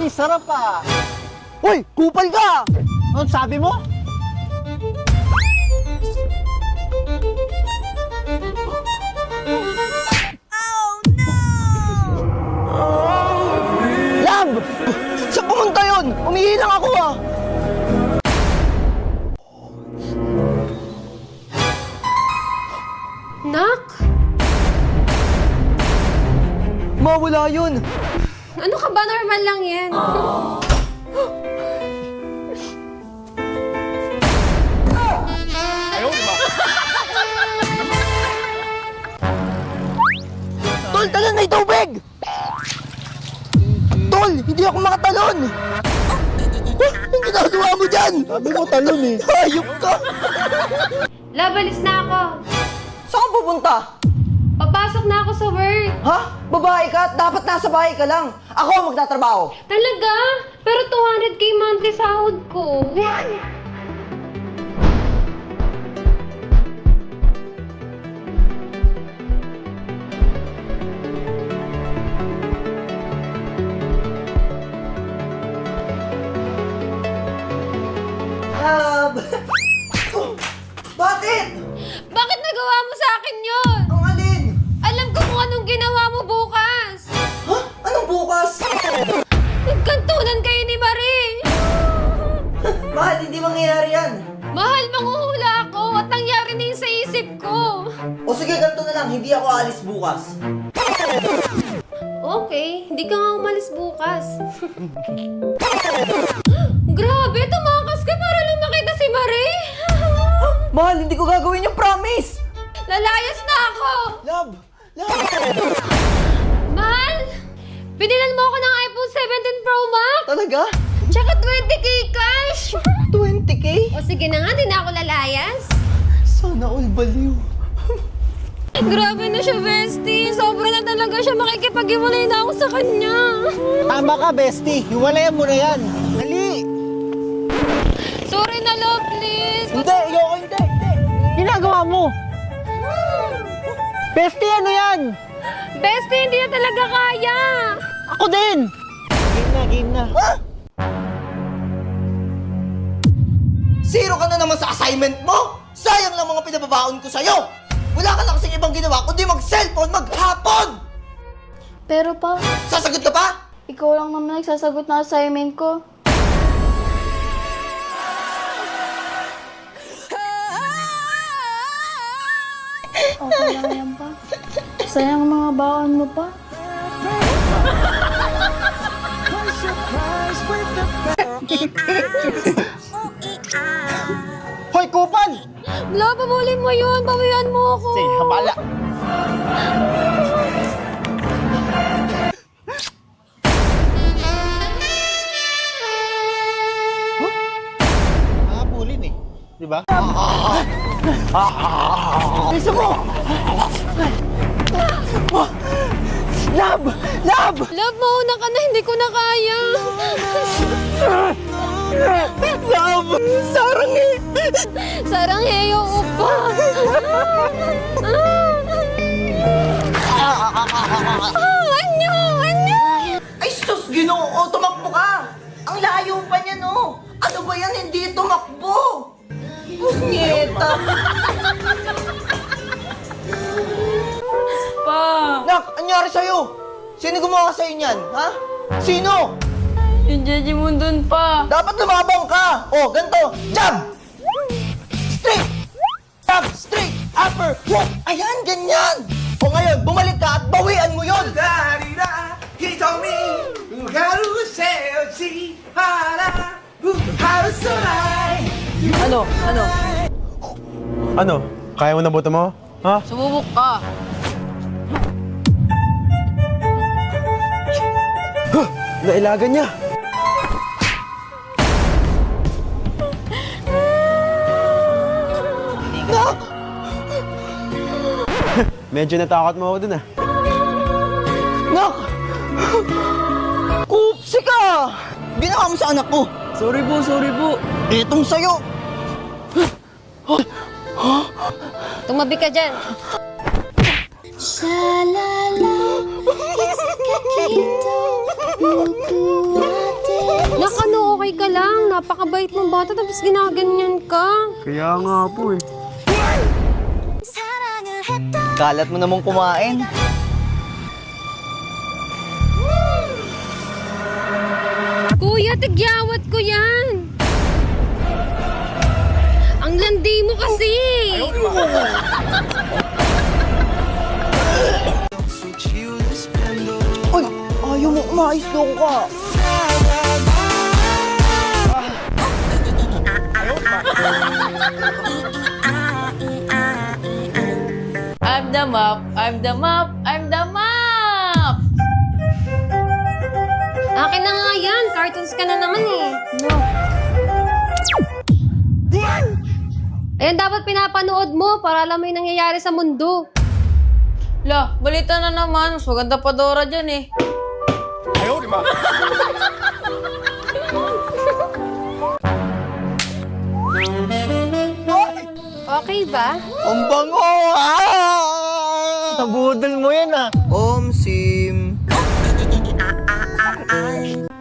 sarap ah. Hoy, kupal ka! Ano sabi mo? Lab! Saan pumunta yun? Umihi lang ako ah! Nak? Mawala yun! Ano ka ba? Normal lang yan. Tol, talon may tubig! Tol, hindi ako makatalon! Ang ginagawa mo dyan? Sabi mo talon eh. Hayop ka! Love, alis na ako. Saan ka pupunta? Papasok na ako sa work. Ha? Babae ka at dapat nasa bahay ka lang. Ako ang magtatrabaho. Talaga? Pero 200k monthly sahod ko. Lab! Bakit? Bakit nagawa mo sa akin yun? Ang alin? Alam ko kung anong ginawa mo bukas. Ha? Anong bukas? Nagkantunan kayo ni Marie. Mahal, hindi mangyayari yan. Mahal, manghuhula ako at nangyari na yun sa isip ko. O sige, ganito na lang. Hindi ako alis bukas. Okay, hindi ka nga umalis bukas. Grabe, tumakas ka para lang makita si Marie. Mahal, hindi ko gagawin yung promise. Lalayas na ako. Lab! Lab! Mahal, binilan mo ako ng iPhone 17 Pro Max. Talaga? Tsaka 20k cash. 20k? O sige na nga, di na ako lalayas. Sana all baliw. Grabe na siya, bestie. Sobra na talaga siya. Makikipag-iwalay na ako sa kanya. Tama ka, bestie. Hiwalayan mo na yan. Dali! Sorry na, love, please. Hindi, ayoko, hindi. Ginagawa mo. Bestie, ano yan? Bestie, hindi na talaga kaya. Ako din! Game na. Ha? Zero ka na naman sa assignment mo! Sayang lang mga pinababaon ko sa'yo! Wala ka lang kasing ibang ginawa kundi mag-cellphone maghapon! Pero pa, Sasagot ka pa? ikaw lang naman nagsasagot na assignment ko. Okay lang yan pa. Sayang ang mga baon mo pa. Hoy, kupal! Love, pabulin mo yun. Bawian mo ako. Sige, habala. Nakapulin eh. Di ba? Isa mo! Lab! Lab! Love, mauna ka na. Hindi ko na kaya. Lab! Sarang eh! Sarang heyo upa. Anyo! Anyo! Ay sus, Ginoo! Tumakbo ka! Ang layo pa niya, no? Ano ba yan? Hindi tumakbo! Punyeta! Pa! Nak, anyari sa'yo? Sino gumawa sa'yo niyan, ha? Sino? Yung Jeje mo dun pa. Dapat lumabang ka! Oh, ganito! Jab! Straight! Jab! Straight! Upper! Hook! Ayan, ganyan! O ngayon, bumalik ka at bawian mo yun! Ano? Ano? Ano? Kaya mo na buto mo? Ha? Sumubok ka. Nailagan niya. Nak! Medyo natakot mo ako dun ah. Nak! Kupsi ka! Ginawa mo sa anak ko! Sorry po. Etong sa'yo! Tumabi ka dyan. Shalala, it's Kakito, buku at napakabait mong bata tapos ginaganyan ka. Kaya nga po eh. Kalat mo namang kumain. Kuya, tigyawat ko yan. Ang landi mo kasi. Uy, ayaw mo umayos doon ka. I'm the mop, I'm the mop, I'm the mop! Akin na nga yan. Cartoons ka na naman eh. Ayan dapat pinapanood mo para alam mo yung nangyayari sa mundo. La, balita na naman. Mas maganda pa Dora dyan eh. Okay ba? Ang bango! Nabudol mo yan ah. Sim.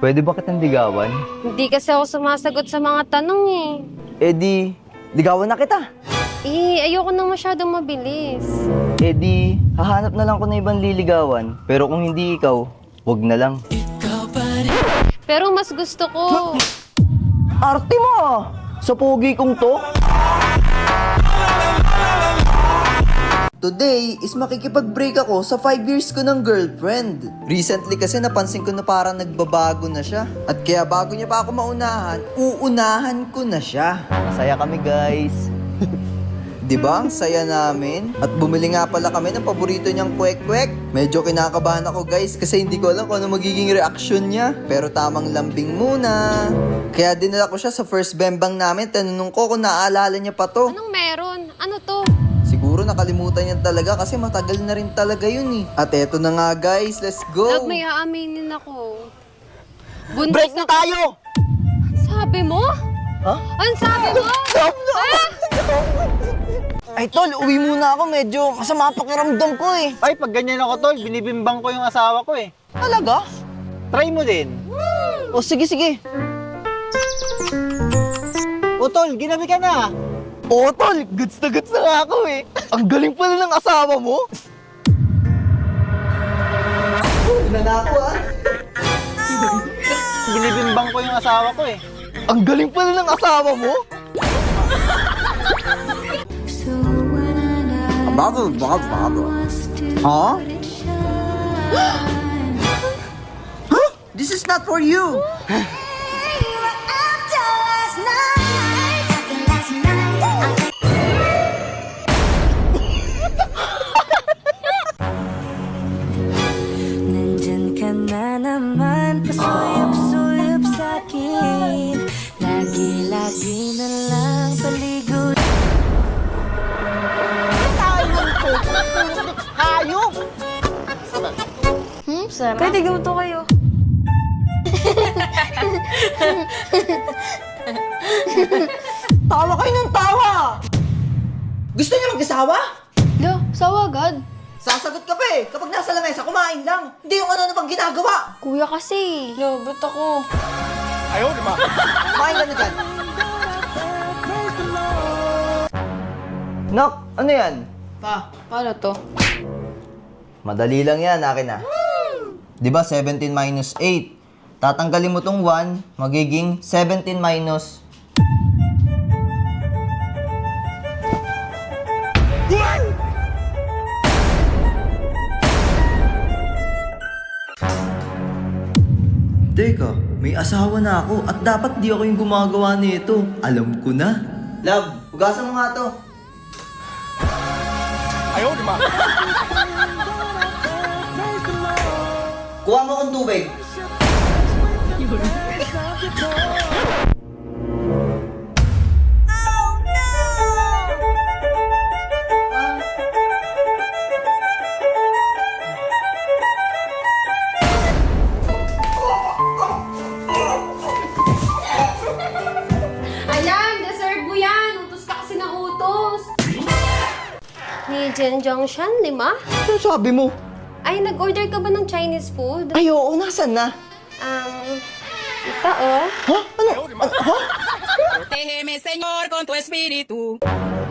Pwede ba kitang ligawan? Hindi kasi ako sumasagot sa mga tanong eh. Eh di, ligawan na kita. Eh, ayoko nang masyadong mabilis. Eh di, hahanap na lang ko na ibang liligawan. Pero kung hindi ikaw, wag na lang. Pero mas gusto ko... Arte mo ah! Sa pogi kong to. Today is makikipag-break ako sa 5 years ko ng girlfriend. Recently kasi napansin ko na parang nagbabago na siya. At kaya bago niya pa ako maunahan, uunahan ko na siya. Masaya kami guys. Diba? Ang saya namin. At bumili nga pala kami ng paborito niyang kwek-kwek. Medyo kinakabahan ako guys kasi hindi ko alam kung ano magiging reaksyon niya. Pero tamang lambing muna. Kaya dinala ko siya sa first bembang namin. Tanunong ko kung naaalala niya pa to. Anong meron? Ano to? Siguro nakalimutan niya talaga kasi matagal na rin talaga yun eh. At eto na nga guys, let's go! Love, may aaminin ako. Buntis Break na tayo! Sabi mo? Ha? Ang sabi mo? Stop na! Ay tol, uwi muna ako. Medyo masama pakiramdam ko eh. Ay, pag ganyan ako tol, binibimbang ko yung asawa ko eh. Talaga? Try mo din. O sige, sige. O tol, ginabi ka na. Oo tol, goods na nga ako eh. Ang galing pala ng asawa mo. Na ako ah. Binibimbang ko yung asawa ko eh. Ang galing pala ng asawa mo. Bubble. Huh? Huh? This is not for you. Nandyan ka na naman, pasuyap-suyap sa'kin. Lagi-lagi na lang paligod. Hayop! Sarap. Pwede gamuto kayo. Tawa kayo ng tawa! Gusto niyo mag-asawa? Lo, sawa agad. Sasagot ka pa eh! Kapag nasa lamesa, kumain lang! Hindi yung ano bang ginagawa! Kuya kasi. Lo, ba't ako? Kumain ka na dyan! Nak, ano yan? Pa, paano to? Madali lang yan, akin na. Di ba 17 minus 8? Tatanggalin mo tong 1, magiging 17 minus... Teka, may asawa na ako at dapat di ako yung gumagawa nito. Alam ko na. Love, hugasan mo nga to. Kuha mo kong tubig. Ayan, deserve mo yan. Utos ka kasi ng utos. Ni Jen Jongshan, 5? Ano sabi mo? Ay, nag-order ka ba ng Chinese food? Ay, oo, nasan na? Ito, oh. Ha? Ano? Ha? Protégeme, Señor, con tu espíritu.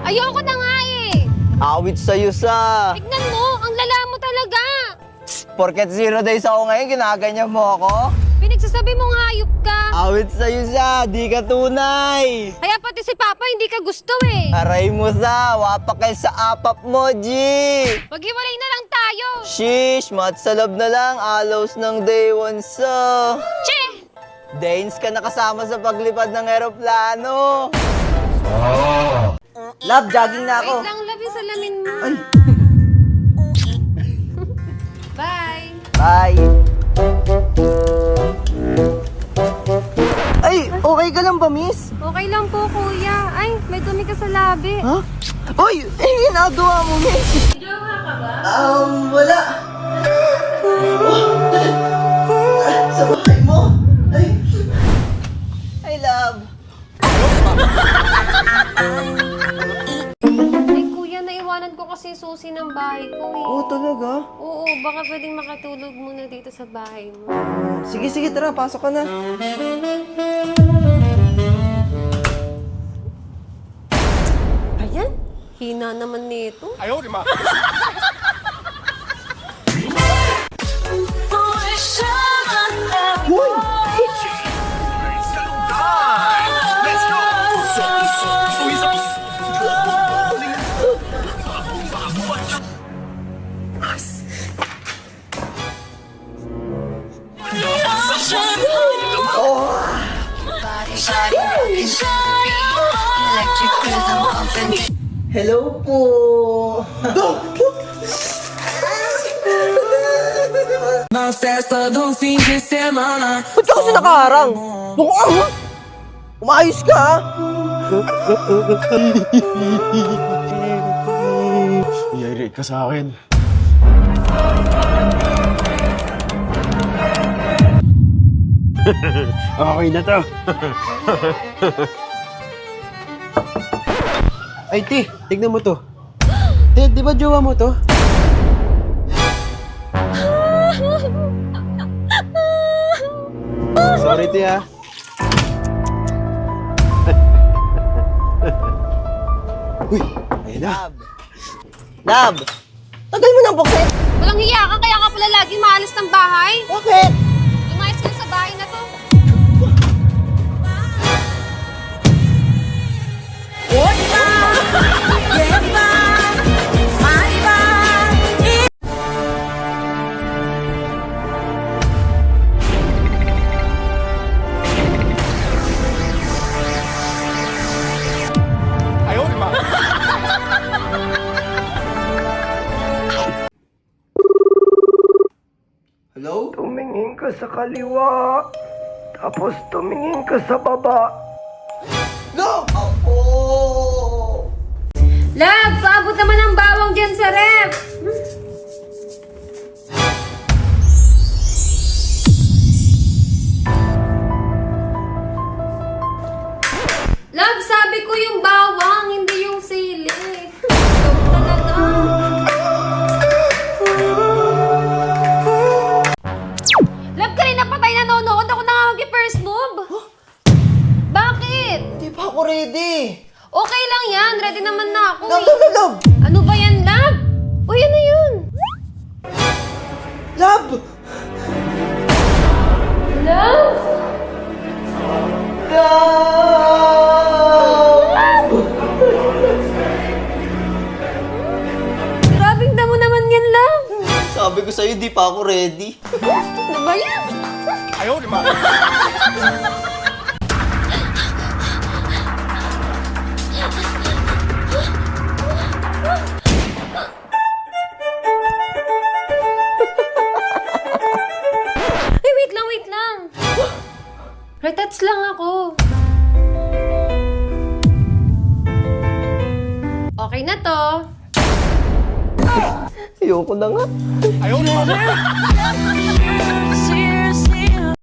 Ayoko na nga eh. Awit sa'yo sa... Tignan mo, ang lala mo talaga. Porket 0 days ako ngayon, ginaganyan mo ako? Pinagsasabi mong hayop ka. Awit sa'yo sa, di ka tunay! Kaya pati si Papa hindi ka gusto eh. Aray mo sa, wapakay sa apap mo, G! Maghiwalay na lang tayo. Shish, matsalab na lang, alaws ng day one sa... Che! Danes ka nakasama sa paglipad ng eroplano! Love, jogging na ako! Wait lang, love yung salamin mo. Ay. Bye. Bye! Ay, okay ka lang ba, miss? Okay lang po, kuya. Ay, may dumi ka sa labi. Ha? Uy, ginagawa mo, miss? Jowa ka ba? Wala. Sa bahay mo? Ay, love. Ay, kuya, naiwanan ko kasi yung susi ng bahay ko eh. Oo, talaga? Oo, baka pwedeng makatulog muna dito sa bahay mo. Sige, sige, tara, pasok ka na. Ayan, hina naman nito. Hello po. Na festa do fim de semana. Ba't ka kasi nakaharang? Umayos ka, ha? I-irate ka sa akin. Okay na to. Ay, Ti, tignan mo to. Ti, di ba jowa mo to? Sorry, Ti, ha. Uy, ayun na. Love. Tagal mo nang buksan. Walang hiya ka, kaya ka pala lagi maalis ng bahay. Bakit? Lumayas ka sa bahay na to. Hello? Tumingin ka sa kaliwa, tapos tumingin ka sa baba. No! Ako! Love, paabot naman ang bawang dyan sa ref. Love, sabi ko yung bawang, hindi yung sili. Ikaw talaga. Love, kanina pa tayo nanonood. Ako na nga mag-first move. Bakit? Di pa ako ready. Okay lang yan. Ready naman na ako. Love, eh. love, love, love! Ano ba yan, Love? O, yan na yun. Love! Love? Grabing damo naman yan, Love. Sabi ko sa'yo, di pa ako ready. Ano ba yan? Ay, wait lang, wait lang. Retouch lang ako. Okay na to. Ayoko na nga. See